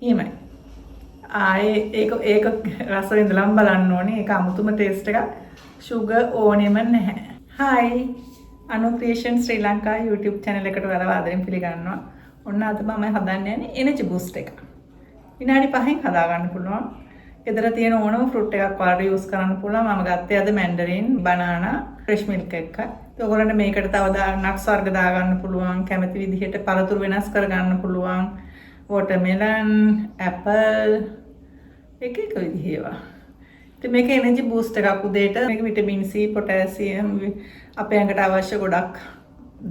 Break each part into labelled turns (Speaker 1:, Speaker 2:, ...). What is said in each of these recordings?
Speaker 1: එහෙමයි. ආයේ ඒක රස විඳලම බලන්න ඕනේ. ඒක අමුතුම ටේස්ට් එකක්. sugar ඕනෙම නැහැ. hi anu creation ශ්‍රී ලංකා YouTube channel එකට වරව ආදරෙන් පිළිගන්නවා. ඔන්න අද මම හදන්න යන්නේ energy boost එක. විනාඩි 5න් හදා ගන්න පුළුවන්. ගෙදර තියෙන ඕනම fruit එකක් වලට use කරන්න පුළුවන්. මම ගත්තේ අද mandarin, banana, fresh milk එක. ඔයගොල්ලන්ට මේකට තව nuts වර්ග දා ගන්න පුළුවන්. කැමති විදිහට පළතුරු වෙනස් කර ගන්න පුළුවන්. watermelon, apple එක විදිහ ඒවා. ඉතින් මේක එනර්ජි බූස්ට් එකක් උදේට. මේක විටමින් C, පොටෑසියම් අපේ ඇඟට අවශ්‍ය ගොඩක්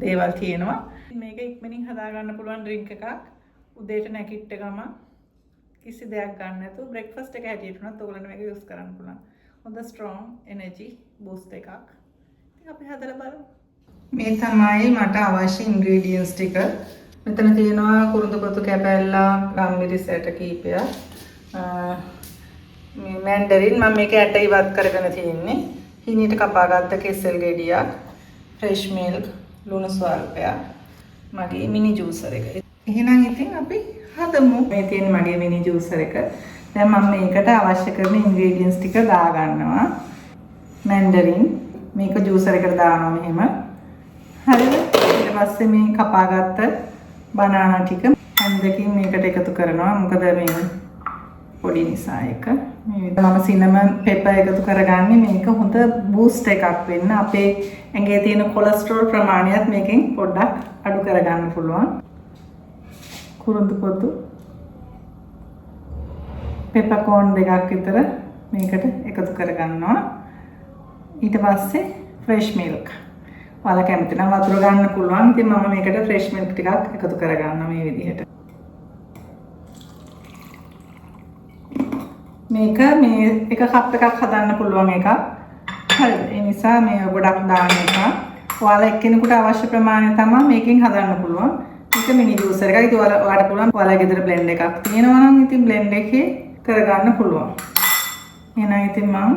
Speaker 1: දේවල් තියෙනවා. මේක ඉක්මනින් හදා ගන්න පුළුවන් ඩ්‍රින්ක් එකක්. උදේට නැගිට ගම කිසි දෙයක් ගන්න නැතුව බ්‍රෙක්ෆාස්ට් එක හැටියට උනත් ඔයගොල්ලන්ට මේක යූස් කරන්න පුළුවන්. හොඳ ස්ට්‍රෝං එනර්ජි බූස්ට් එකක්. ඉතින් අපි හදලා බලමු. මේ තමයි මට අවශ්‍ය ඉන්ග්‍රීඩියන්ට්ස් ටික. මෙතන තියෙනවා කුරුඳු පොතු කැපැල්ලා, ගම්මිරිස් ඇට කීපයක්. මේ මැන්ඩරින් මම මේක ඇට ඉවත් කරගෙන තියෙන්නේ. හීනීට කපාගත්ත කෙසෙල් ගෙඩියක්, ෆ්‍රෙෂ් මිල්ක්, ලුණු ස්වල්පයක්, මගේ මිනි ජූසර් එක. එහෙනම් ඉතින් අපි හදමු. මේ තියෙන මගේ මිනි ජූසර් එක. දැන් මම මේකට අවශ්‍ය කරන ඉන්ග්‍රීඩියන්ට්ස් ටික දා ගන්නවා. මැන්ඩරින් මේක ජූසර් එකට දානවා මෙහෙම. හරිද? ඊට පස්සේ මේ කපාගත්ත බනානා ටික හැන්දකින් මේකට එකතු කරනවා. මොකද මේ පොඩි නිසා එක. මේ මම සිනමන් පෙපර් එකතු කරගන්නේ මේක හොඳ බූස්ට් එකක් වෙන්න. අපේ ඇඟේ තියෙන කොලෙස්ටරෝල් ප්‍රමාණයත් මේකෙන් පොඩ්ඩක් අඩු කරගන්න පුළුවන්. කුරුඳු පොතු පෙපර්කෝන් දෙකක් විතර මේකට එකතු කරගන්නවා. ඊට පස්සේ ෆ්‍රෙෂ් මිල්ක්. ඔයාලා කැමති නම් වතුර ගන්න පුළුවන්. ඉතින් මම මේකට ෆ්‍රෙෂ් මිල්ක් ටිකක් එකතු කරගන්නවා මේ විදිහට. මේක මේ එක කප් එකක් හදන්න පුළුවන් එකක්. හරිද? ඒ නිසා මේ ගොඩක් දාන්න එපා. ඔයාලා එක්කෙනෙකුට අවශ්‍ය ප්‍රමාණය තමයි මේකෙන් හදන්න පුළුවන්. මේක මිනි ජූසර් එකක්. ඉතින් ඔයාලට පුළුවන් ඔයාලා ගෙදර බ්ලෙන්ඩ් එකක් තියෙනවා නම් ඉතින් බ්ලෙන්ඩ් එකේ කරගන්න පුළුවන්. එහෙනම් ඉතින් මම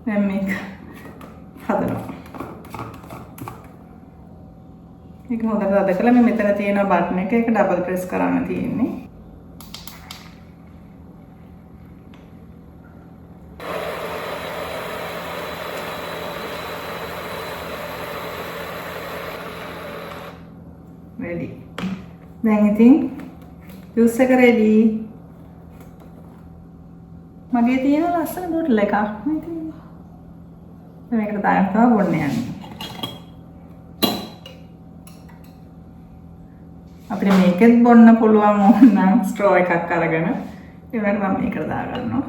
Speaker 1: දැන් මේක හදනවා. මේක හොඳට රද කළා. මේ මෙතන තියෙන බටන් එක ඒක ඩබල් ප්‍රෙස් කරන්න තියෙන්නේ. ready. දැන් ඉතින් ජූස් එක ready. මගේ තියෙන ලස්සන බෝටල් එකක්. මේකට දාන්න තමයි බොන්න යන්නේ. අපිට මේකෙත් බොන්න පුළුවන් ඕනනම් ස්ට්‍රෝ එකක් අරගෙන ඊළඟට මම මේකට දා ගන්නවා.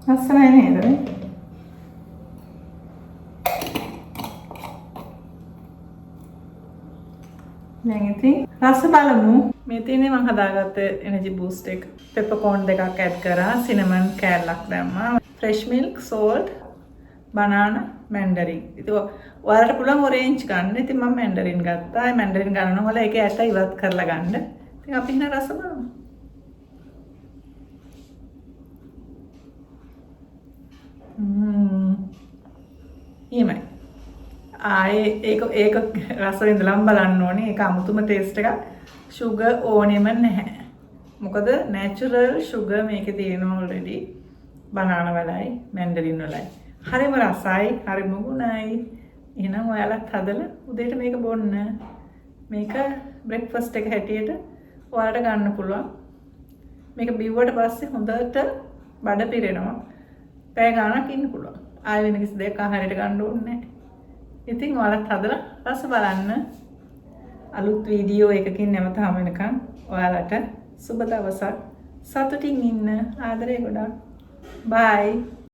Speaker 1: ලස්සනයි නේද? දැන් ඉතින් රස බලමු. මේ තියෙන්නේ මම හදාගත්ත එනර්ජි බූස්ට් එක. පෙපර්කෝන් දෙකක් ඇඩ් කරා, සිනමන් කෑල්ලක් දැම්මා, fresh milk, salt, banana, Mandarin. ඉතින් ඔයාලට පුළුවන් ඔරෙන්ජ් ගන්න. ඉතින් මම මැන්ඩරින් ගත්තා. මැන්ඩරින් ගන්නවා වල ඒකේ ඇට ඉවත් කරලා ගන්න. ඉතින් අපි ඉන්න රස බලමු. එහෙමයි. ආයේ ඒක රස විඳලම බලන්න ඕනේ. ඒක අමුතුම ටේස්ට් එකක්. sugar ඕනෙම නැහැ. මොකද natural sugar මේකේ තියෙනවා already. banana වලයි, mandarin වලයි. හරිම රසයි, හරිම ගුණයි. එහෙනම් ඔයාලත් හදලා උදේට මේක බොන්න. මේක breakfast එක හැටියට ඔයාලට ගන්න පුළුවන්. මේක බිව්වට පස්සේ හොඳට බඩ පිරෙනවා. පැය ගාණක් ඉන්න පුළුවන්. ආයෙ වෙන කිසි දෙයක් ආහාරයට ගන්න ඕනේ නැහැ. ඉතින් ඔයාලත් හදලා රස බලන්න. අලුත් වීඩියෝ එකකින් නැවත හමු වෙනකන් ඔයාලට සුබ දවසක්. සතුටින් ඉන්න. ආදරේ ගොඩක්. බයි.